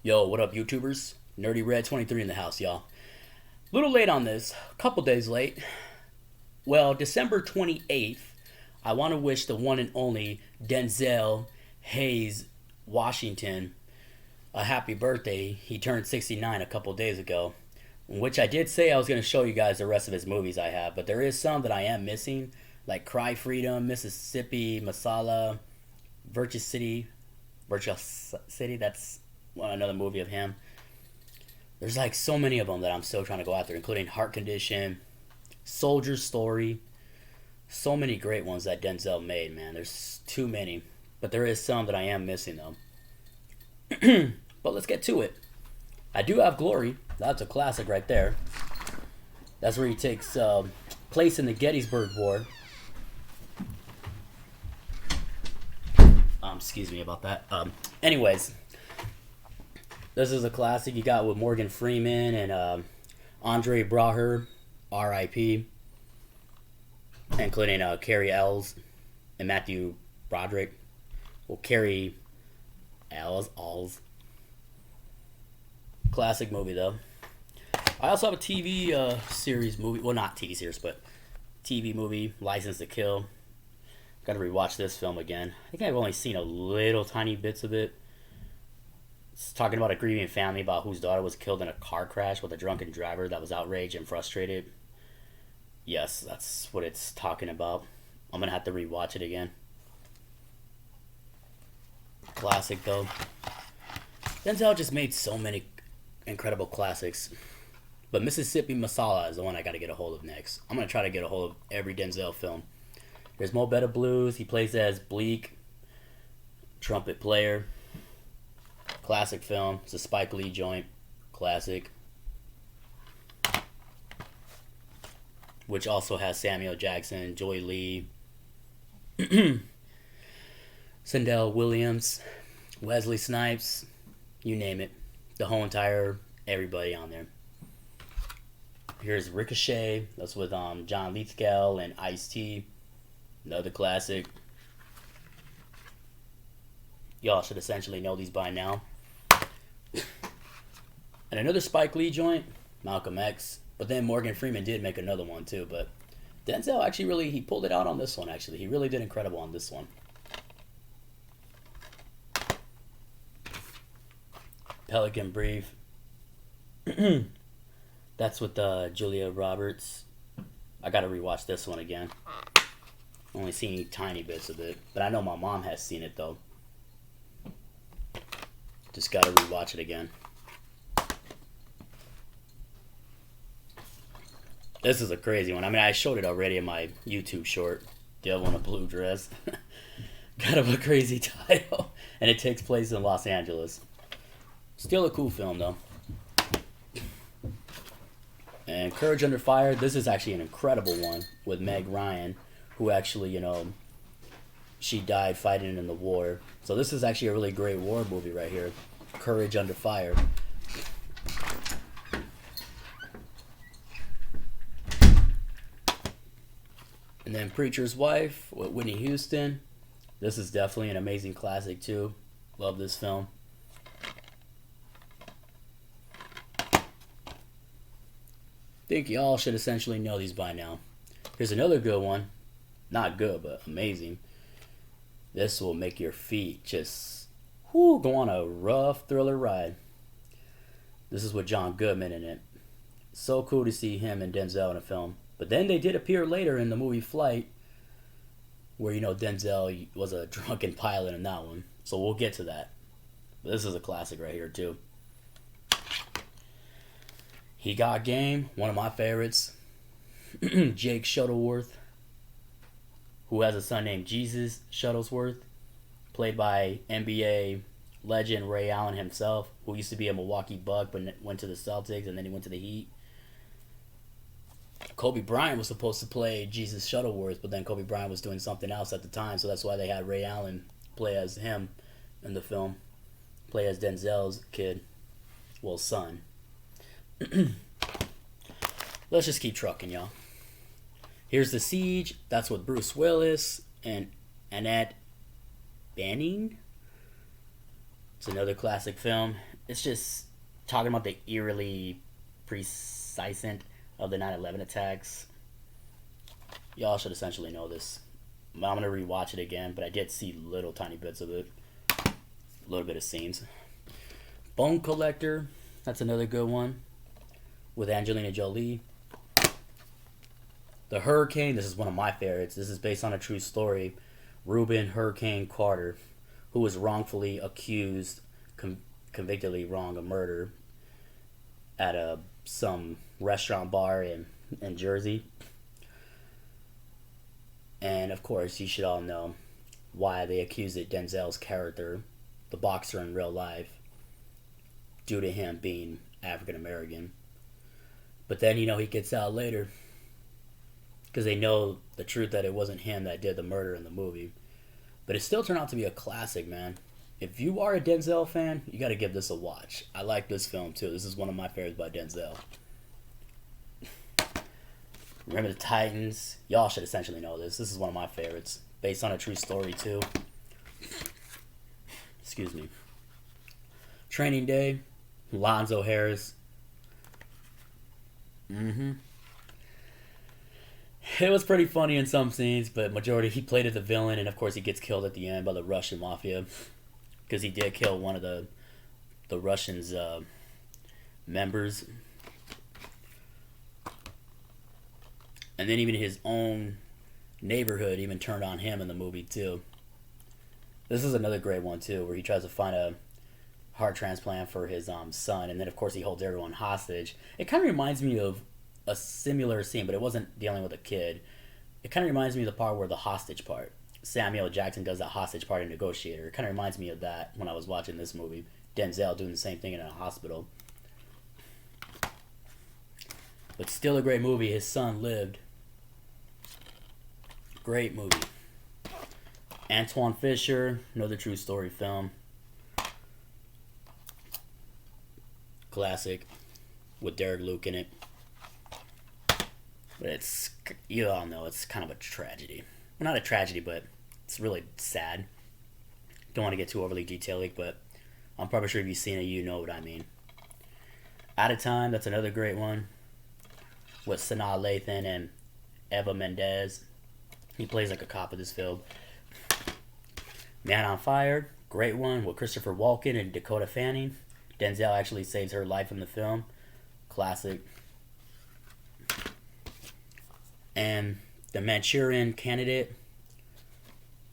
Yo, what up, YouTubers? Nerdy Red 23 in the house, y'all. Little late on this, a couple days late. Well, December 28th, I want to wish the one and only Denzel Hayes Washington a happy birthday. He turned 69 a couple days ago, which I did say I was going to show you guys the rest of his movies I have, but there is some that I am missing, like Cry Freedom, Mississippi, Masala, Virtue City. Virtue City, that's another movie of him. There's like so many of them that I'm still trying to go after, including Heart Condition, Soldier's Story. So many great ones that Denzel made, man. There's too many. But there is some that I am missing, though. But let's get to it. I do have Glory. That's a classic right there. That's where he takes place in the Gettysburg War. Excuse me about that. Anyways, this is a classic you got with Morgan Freeman and Andre Braugher, R.I.P., including Carrie Ells and Matthew Broderick. Well, Carrie Ells. Classic movie, though. I also have a TV series movie. Well, not TV series, but TV movie, License to Kill. Got to rewatch this film again. I think I've only seen a little tiny bits of it. It's talking about a grieving family about whose daughter was killed in a car crash with a drunken driver that was outraged and frustrated. Yes, that's what it's talking about. I'm going to have to rewatch it again. Classic, though. Denzel just made so many incredible classics. But Mississippi Masala is the one I got to get a hold of next. I'm going to try to get a hold of every Denzel film. There's Mo Better Blues. He plays as Bleak, trumpet player. Classic film. It's a Spike Lee joint. Classic. Which also has Samuel Jackson, Joy Lee, Sindel Williams, Wesley Snipes, you name it. The whole entire everybody on there. Here's Ricochet. That's with John Lithgow and Ice-T. Another classic. Y'all should essentially know these by now. And another Spike Lee joint, Malcolm X. But then Morgan Freeman did make another one too. But Denzel actually he pulled it out on this one, actually. He really did incredible on this one. Pelican Brief. That's with Julia Roberts. I gotta rewatch this one again. Only seen tiny bits of it. But I know my mom has seen it though. Just gotta rewatch it again. This is a crazy one. I mean, I showed it already in my YouTube short. Devil in a Blue Dress. Kind of a crazy title. And it takes place in Los Angeles. Still a cool film, though. And Courage Under Fire. This is actually an incredible one with Meg Ryan, who actually, she died fighting in the war. So this is actually a really great war movie right here. Courage Under Fire. And then Preacher's Wife with Whitney Houston. This is definitely an amazing classic too. Love this film. Think y'all should essentially know these by now. Here's another good one. Not good, but amazing. This will make your feet just go on a rough thriller ride. This is with John Goodman in it. So cool to see him and Denzel in a film. But then they did appear later in the movie Flight, where Denzel was a drunken pilot in that one. So we'll get to that. But this is a classic right here too. He Got Game, one of my favorites. Jake Shuttleworth, who has a son named Jesus Shuttlesworth, played by NBA legend Ray Allen himself, who used to be a Milwaukee Buck but went to the Celtics and then he went to the Heat. Kobe Bryant was supposed to play Jesus Shuttleworth, but then Kobe Bryant was doing something else at the time, so that's why they had Ray Allen play as him in the film. Play as Denzel's kid. Well, son. Let's just keep trucking, y'all. Here's The Siege. That's with Bruce Willis and Annette Bening. It's another classic film. It's just talking about the eerily precise of the 9/11 attacks. Y'all should essentially know this. I'm gonna rewatch it again, but I did see little tiny bits of it, a little bit of scenes. Bone Collector, that's another good one with Angelina Jolie. The Hurricane, this is one of my favorites. This is based on a true story. Reuben Hurricane Carter, who was wrongfully accused, convictedly wrong of murder at some restaurant bar in Jersey. And of course, you should all know why they accused Denzel's character, the boxer in real life, due to him being African American. But then, he gets out later because they know the truth that it wasn't him that did the murder in the movie. But it still turned out to be a classic, man. If you are a Denzel fan, you got to give this a watch. I like this film too. This is one of my favorites by Denzel. Remember the Titans? Y'all should essentially know this. This is one of my favorites. Based on a true story too. Excuse me. Training Day. Lonzo Harris. It was pretty funny in some scenes, but majority he played as the villain, and of course he gets killed at the end by the Russian mafia because he did kill one of the Russians' members, and then even his own neighborhood even turned on him in the movie too. This is another great one too, where he tries to find a heart transplant for his son, and then of course he holds everyone hostage. It kind of reminds me of a similar scene, but it wasn't dealing with a kid. It kind of reminds me of the part where the hostage part. Samuel Jackson does that hostage part in Negotiator. It kind of reminds me of that when I was watching this movie. Denzel doing the same thing in a hospital. But still a great movie. His son lived. Great movie. Antoine Fisher, another true story film. Classic with Derek Luke in it. But it's, you all know, it's kind of a tragedy. Well, not a tragedy, but it's really sad. Don't want to get too overly detailed, but I'm probably sure if you've seen it, you know what I mean. Out of Time, that's another great one. With Sanaa Lathan and Eva Mendes. He plays like a cop in this film. Man on Fire, great one with Christopher Walken and Dakota Fanning. Denzel actually saves her life in the film. Classic. And The Manchurian Candidate.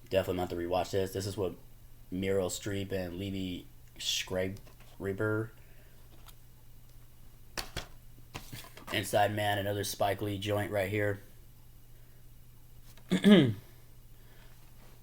Definitely not to rewatch this. This is with Meryl Streep and Levi Schreiber. Inside Man, another Spike Lee joint right here.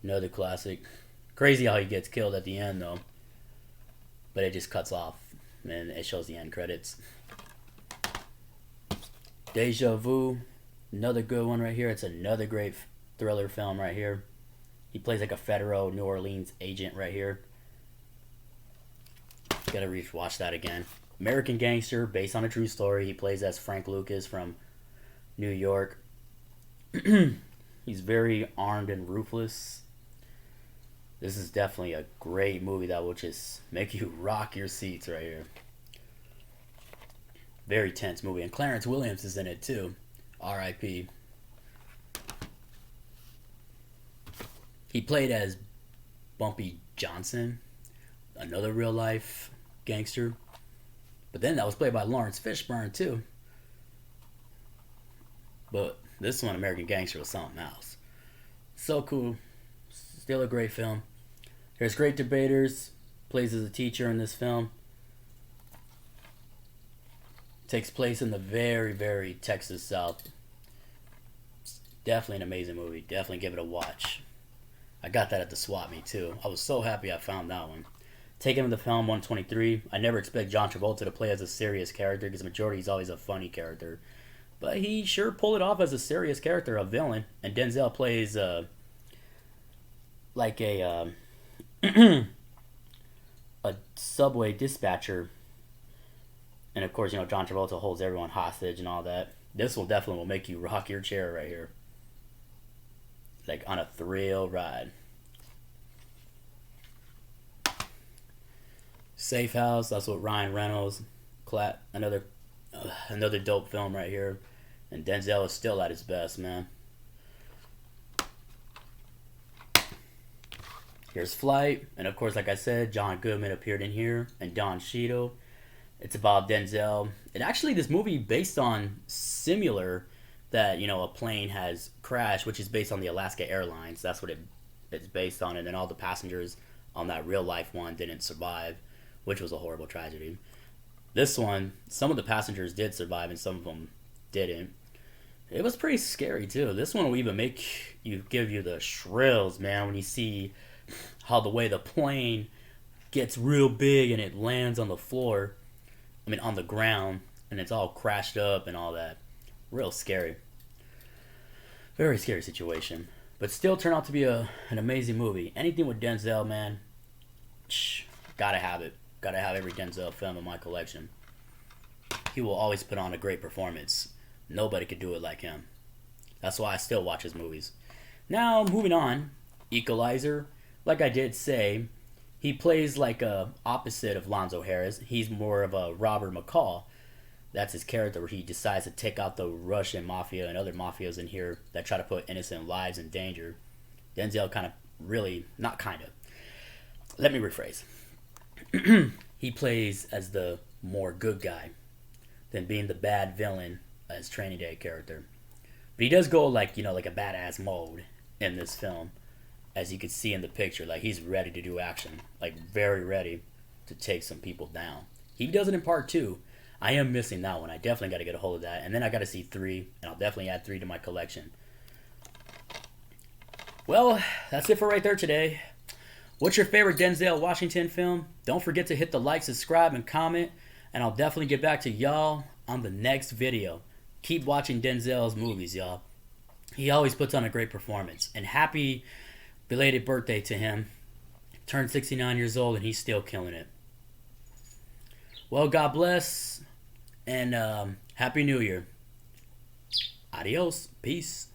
Another classic. Crazy how he gets killed at the end though. But it just cuts off and it shows the end credits. Deja Vu. Another good one right here. It's another great thriller film right here. He plays like a federal New Orleans agent right here. Gotta watch that again. American Gangster, based on a true story. He plays as Frank Lucas from New York. He's very armed and ruthless. This is definitely a great movie that will just make you rock your seats right here. Very tense movie. And Clarence Williams is in it too. R.I.P. He played as Bumpy Johnson, another real life gangster. But then that was played by Lawrence Fishburne too. But this one, American Gangster, was something else. So cool. Still a great film. There's Great Debaters. Plays as a teacher in this film. Takes place in the very, very Texas South. Definitely an amazing movie. Definitely give it a watch. I got that at the swap meet too. I was so happy I found that one. Taking him to film 123. I never expect John Travolta to play as a serious character because the majority is always a funny character. But he sure pulled it off as a serious character, a villain. And Denzel plays like a a subway dispatcher. And of course, John Travolta holds everyone hostage and all that. This will definitely make you rock your chair right here. Like on a thrill ride. Safe House. That's what Ryan Reynolds. Another dope film right here. And Denzel is still at his best, man. Here's Flight, and of course, like I said, John Goodman appeared in here, and Don Cheadle. It's about Denzel. And actually, this movie based on similar that a plane has crashed, which is based on the Alaska Airlines. That's what it's based on, and then all the passengers on that real life one didn't survive, which was a horrible tragedy. This one, some of the passengers did survive, and some of them didn't. It was pretty scary too. This one will even give you the shrills, man, when you see how the way the plane gets real big and it lands on the floor. I mean, on the ground, and it's all crashed up and all that. Real scary. Very scary situation. But still turned out to be an amazing movie. Anything with Denzel, man, gotta have it. Gotta have every Denzel film in my collection. He will always put on a great performance. Nobody could do it like him. That's why I still watch his movies. Now, moving on. Equalizer. Like I did say, he plays like a opposite of Lonzo Harris. He's more of a Robert McCall. That's his character, where he decides to take out the Russian mafia and other mafias in here that try to put innocent lives in danger. Denzel let me rephrase. He plays as the more good guy than being the bad villain as Training Day character. But he does go like a badass mode in this film, as you can see in the picture. Like, he's ready to do action, like very ready to take some people down. He does it in part 2. I am missing that one. I definitely got to get a hold of that. And then I got to see 3, and I'll definitely add 3 to my collection. Well, that's it for right there today. What's your favorite Denzel Washington film? Don't forget to hit the like, subscribe, and comment. And I'll definitely get back to y'all on the next video. Keep watching Denzel's movies, y'all. He always puts on a great performance. And happy belated birthday to him. Turned 69 years old, and he's still killing it. Well, God bless. And Happy New Year. Adios. Peace.